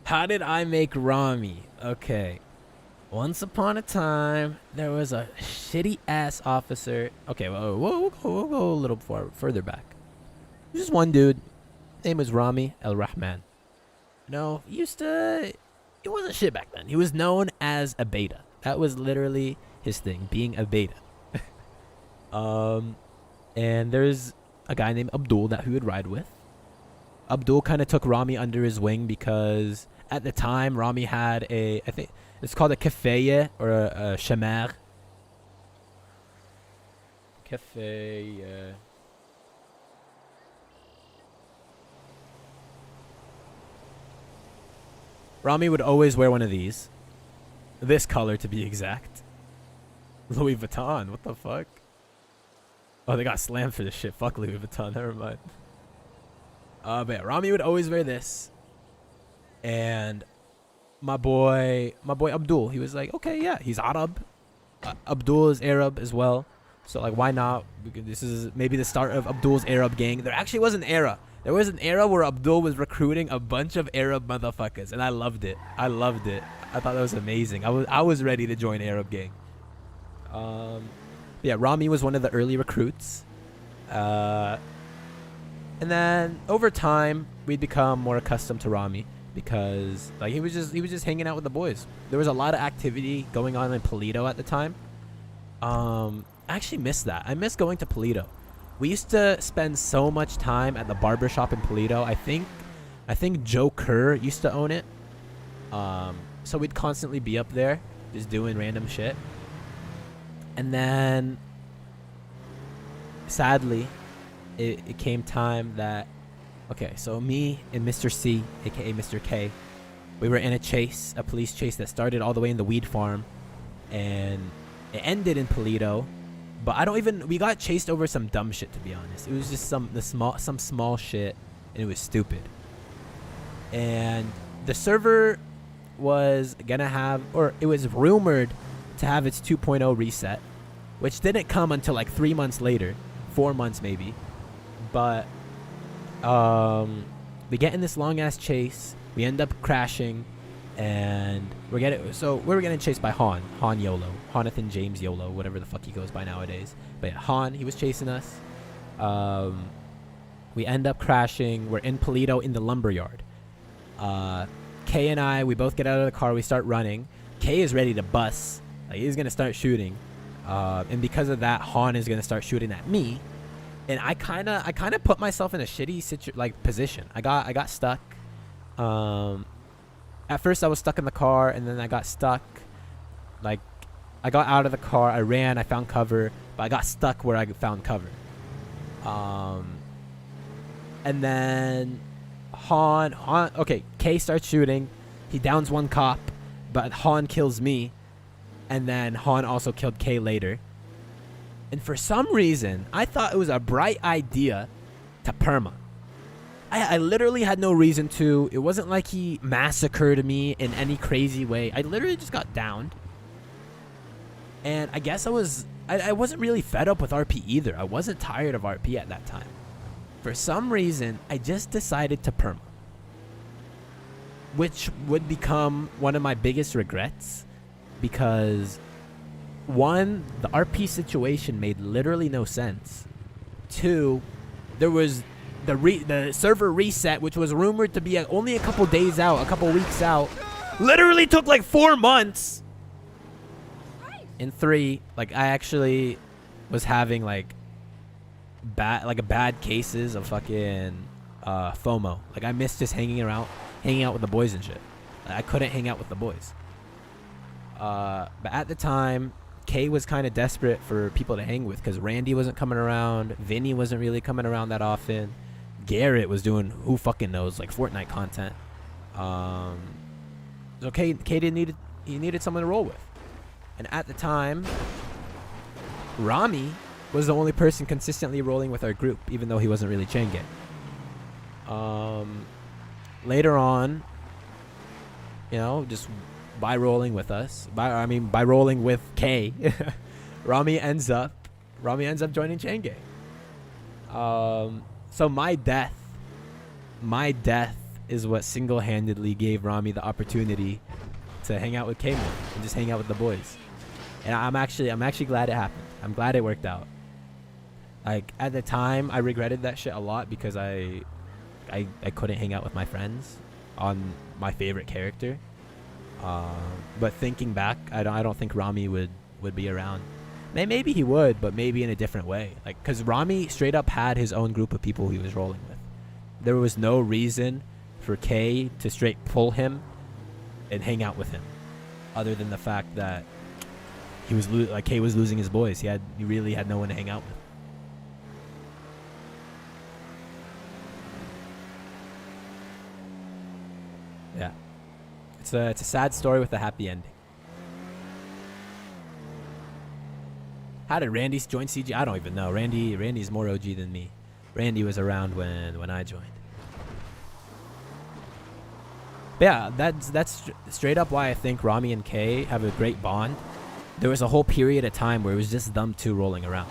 How did I make ramee? Okay. Once upon a time, there was a shitty ass officer. Okay, we'll go a little further back. Just one dude. Name was Rami El Rahman. No, he wasn't shit back then. He was known as a beta. That was literally his thing, being a beta. And there's a guy named Abdul that he would ride with. Abdul kind of took Rami under his wing because at the time Rami had I think it's called a kefeye or a shamar. Kefeye. Rami would always wear one of these. This color to be exact. Louis Vuitton, what the fuck? Oh, they got slammed for this shit. Fuck Louis Vuitton, never mind. But yeah, Rami would always wear this. And my boy Abdul, he was like, okay, yeah, he's Arab. Abdul is Arab as well. So like, why not? This is maybe the start of Abdul's Arab gang. There actually was an era. There was an era where Abdul was recruiting a bunch of Arab motherfuckers, and I loved it. I loved it. I thought that was amazing. I was ready to join Arab gang. Yeah, Rami was one of the early recruits. And then over time, we'd become more accustomed to Rami because like he was just hanging out with the boys. There was a lot of activity going on in Polito at the time. I actually miss that. I miss going to Polito. We used to spend so much time at the barbershop in Polito. I think Joe Kerr used to own it. So we'd constantly be up there just doing random shit. And then sadly, it came time that, okay, so me and Mr. C, aka Mr. K, we were in a police chase that started all the way in the weed farm, and it ended in Polito. But we got chased over some dumb shit, to be honest. It was just some small shit, and it was stupid. And the server was gonna have, or it was rumored to have its 2.0 reset, which didn't come until like 3 months later, 4 months maybe. But we get in this long ass chase. We end up crashing, and we were getting chased by Han YOLO, Jonathan James YOLO, whatever the fuck he goes by nowadays. But yeah, Han, he was chasing us. We end up crashing. We're in Polito in the lumberyard. Kay and I, we both get out of the car. We start running. Kay is ready to bust. Like, he's gonna start shooting, and because of that, Han is gonna start shooting at me. And I kind of put myself in a shitty position. I got stuck. At first I was stuck in the car, and then I got stuck. Like, I got out of the car, I ran, I found cover, but I got stuck where I found cover. And then Han, okay, Kay starts shooting. He downs one cop, but Han kills me. And then Han also killed Kay later. And for some reason, I thought it was a bright idea to perma. I literally had no reason to. It wasn't like he massacred me in any crazy way. I literally just got downed. And I guess I wasn't really fed up with RP either. I wasn't tired of RP at that time. For some reason, I just decided to perma, which would become one of my biggest regrets, because one, the RP situation made literally no sense. Two, there was the server reset, which was rumored to be only a couple days out, a couple weeks out, literally took like 4 months. And three, like, I actually was having like bad cases of fucking FOMO. Like, I missed just hanging out with the boys and shit. Like, I couldn't hang out with the boys. But at the time, Kay was kind of desperate for people to hang with because Randy wasn't coming around. Vinny wasn't really coming around that often. Garrett was doing who fucking knows, like, Fortnite content. So Kay needed someone to roll with. And at the time, Rami was the only person consistently rolling with our group, even though he wasn't really Chang. Later on, you know, just by rolling with us, by rolling with Kay, Rami ends up joining Chang Gang. So my death is what single-handedly gave Ramee the opportunity to hang out with K more and just hang out with the boys. And I'm actually glad it happened. I'm glad it worked out. Like at the time, I regretted that shit a lot because I couldn't hang out with my friends on my favorite character. But thinking back, I don't think Ramee would be around. Maybe he would, but maybe in a different way. Like, cause Ramee straight up had his own group of people he was rolling with. There was no reason for K to straight pull him and hang out with him, other than the fact that he was K was losing his boys. He really had no one to hang out with. Yeah, it's a sad story with a happy ending. How did Randy join CG? I don't even know. Randy's more OG than me. Randy was around when I joined. But yeah, that's straight up why I think Ramee and K have a great bond. There was a whole period of time where it was just them two rolling around.